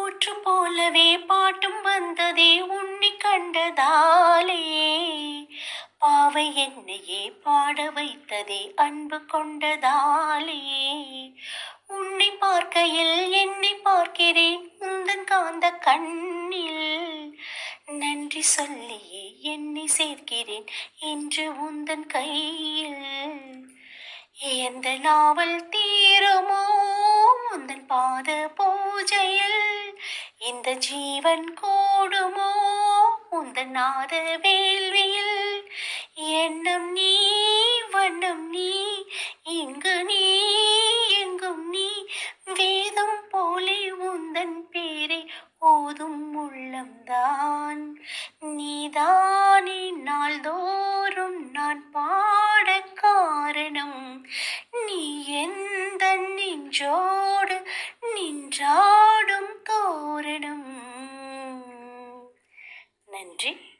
ஊற்று போலவே பாட்டும் வந்ததே உன்னை கண்டதாலே. பாவை என்னையே பாட வைத்ததே அன்பு கொண்டதாலே. உன்னை பார்க்கையில் என்னை பார்க்கிறேன் உந்தன் காந்த கண்ணில். நன்றி சொல்லியே என்னை சேர்க்கிறேன் இன்று உந்தன் கையில். எந்த நாவல் தீருமோ உந்தன் பாத பூஜையில். இந்த ஜீவன் கூடுமோ உந்தன் நாத வேள்வியில். எண்ணம் நீ வண்ணம் நீ இங்கு நீ எங்கும் நீ. வேதம் போலே உந்தன் பேரை ஓதும் உள்ளம்தான் நீதானே. நாள்தோறும் நான் பாட காரணம் நீ எந்த நெஞ்சோடு நின்றாடும் தோரணம். நன்றி.